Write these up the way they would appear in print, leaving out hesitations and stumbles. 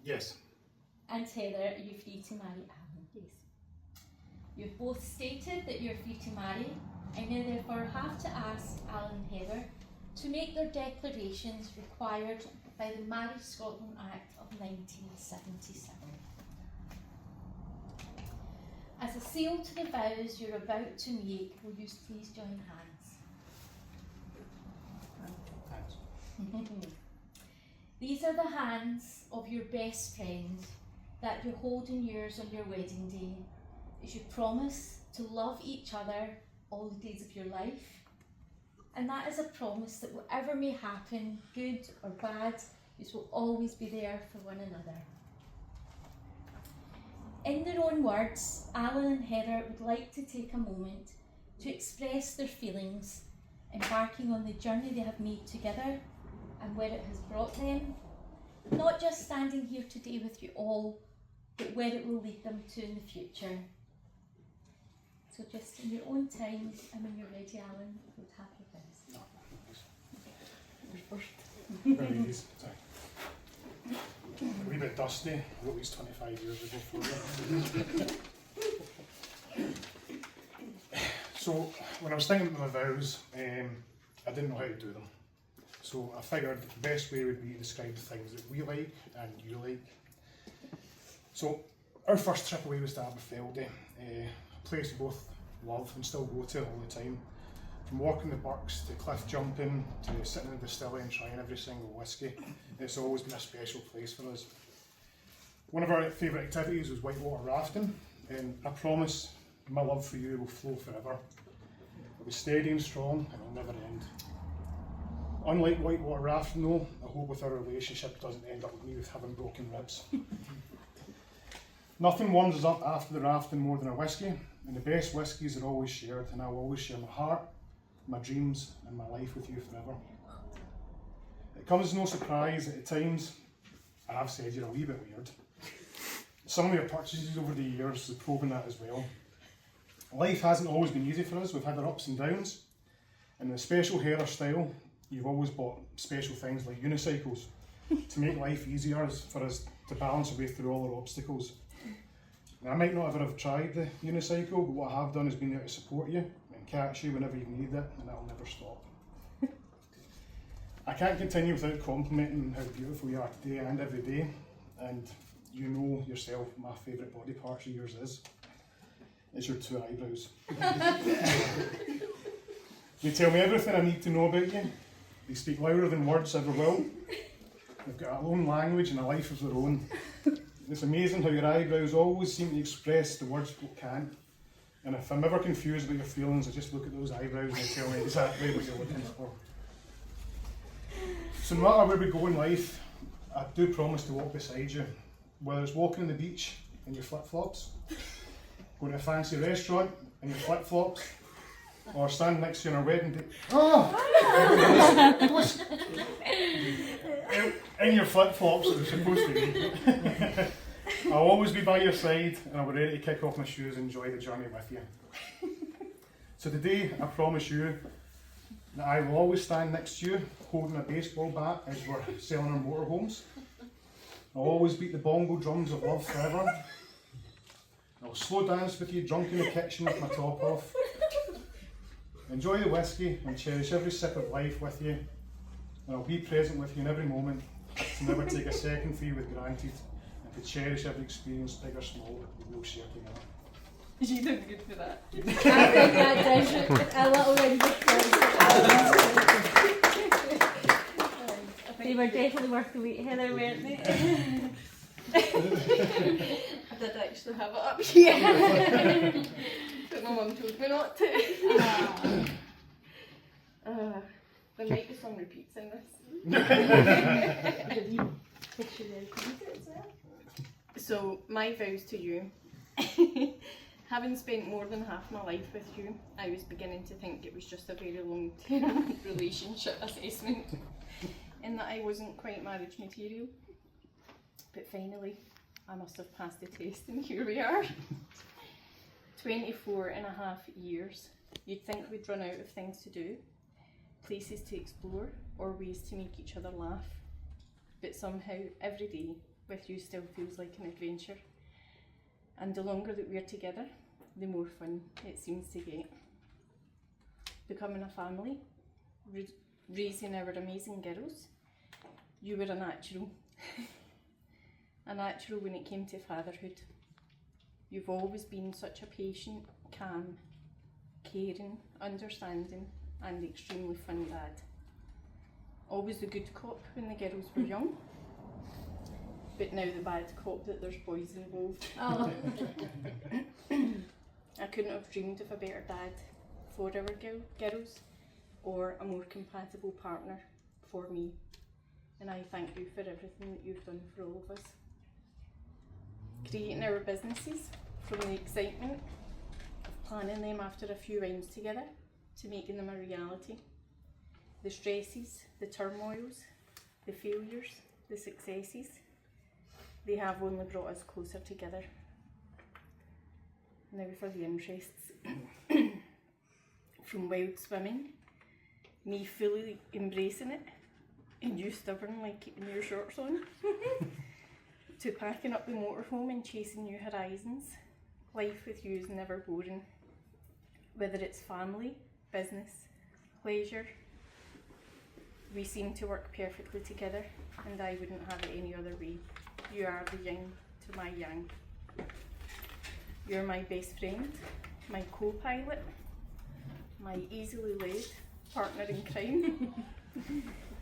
Yes. And Heather, are you free to marry Alan? Yes. You've both stated that you're free to marry. I now therefore have to ask Alan and Heather to make their declarations required by the Marriage Scotland Act of 1977. As a seal to the vows you're about to make, will you please join hands? These are the hands of your best friend that you hold in yours on your wedding day, as you promise to love each other all the days of your life. And that is a promise that whatever may happen, good or bad, you will always be there for one another. In their own words, Alan and Heather would like to take a moment to express their feelings, embarking on the journey they have made together and where it has brought them, not just standing here today with you all, but where it will lead them to in the future. So just in your own time, and when you're ready, Alan, we'll have your vows. Very easy. Sorry. A wee bit dusty. I wrote these 25 years ago for you. So when I was thinking about my vows, I didn't know how to do them. So I figured the best way would be to describe the things that we like and you like. So our first trip away was to Aberfeldy, a place we both love and still go to all the time. From walking the Burks to cliff jumping to sitting in the distillery and trying every single whisky, it's always been a special place for us. One of our favourite activities was whitewater rafting, and I promise my love for you will flow forever. It was steady and strong and it'll never end. Unlike whitewater rafting though, I hope with our relationship doesn't end up with me with having broken ribs. Nothing warms us up after the rafting more than a whisky, and the best whiskies are always shared, and I will always share my heart, my dreams and my life with you forever. It comes as no surprise that at times I have said you're a wee bit weird. Some of your purchases over the years have proven that as well. Life hasn't always been easy for us, we've had our ups and downs, and in the special Heather style, you've always bought special things like unicycles to make life easier for us to balance our way through all our obstacles. Now, I might not ever have tried the unicycle, but what I have done is been there to support you and catch you whenever you need it, and that'll never stop. I can't continue without complimenting how beautiful you are today and every day, and you know yourself my favourite body part of yours is. It's your two eyebrows. They tell me everything I need to know about you. They speak louder than words ever will. They've got a own language and a life of their own. It's amazing how your eyebrows always seem to express the words but can't. And if I'm ever confused about your feelings, I just look at those eyebrows and they tell me exactly what you're looking for. So no matter where we go in life, I do promise to walk beside you. Whether it's walking on the beach in your flip-flops, going to a fancy restaurant in your flip-flops, or standing next to you on our wedding day. In your flip-flops, it was supposed to be. I'll always be by your side, and I'll be ready to kick off my shoes and enjoy the journey with you. So today, I promise you that I will always stand next to you, holding a baseball bat as we're selling our motorhomes. I'll always beat the bongo drums of love forever. I'll slow dance with you drunk in the kitchen with my top off. Enjoy the whiskey and cherish every sip of life with you. And I'll be present with you in every moment, to never take a second for you with granted, and to cherish every experience, big or small, that we'll share together. You did good for that. I think that does it a little bit. They were definitely worth the wait, Heather, weren't they? I did actually have it up here. But my mum told me not to. There might be some repeats in this. So, my vows to you. Having spent more than half my life with you, I was beginning to think it was just a very long-term relationship assessment, and that I wasn't quite marriage material. But finally, I must have passed the test, and here we are. 24 and a half years. You'd think we'd run out of things to do, places to explore, or ways to make each other laugh. But somehow, every day, with you still feels like an adventure. And the longer that we're together, the more fun it seems to get. Becoming a family, raising our amazing girls, you were a natural. A natural when it came to fatherhood. You've always been such a patient, calm, caring, understanding and extremely fun dad. Always the good cop when the girls were young, but now the bad cop that there's boys involved. Oh. I couldn't have dreamed of a better dad for our girls or a more compatible partner for me. And I thank you for everything that you've done for all of us. Creating our businesses, from the excitement of planning them after a few rounds together to making them a reality. The stresses, the turmoils, the failures, the successes, they have only brought us closer together. Now for the interests. From wild swimming, me fully embracing it, and you stubbornly keeping your shorts on, to packing up the motorhome and chasing new horizons. Life with you is never boring. Whether it's family, business, pleasure, we seem to work perfectly together, and I wouldn't have it any other way. You are the yin to my yang. You're my best friend, my co-pilot, my easily led partner in crime,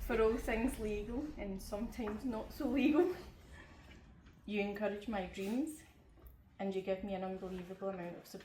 for all things legal and sometimes not so legal. You encourage my dreams and you give me an unbelievable amount of support.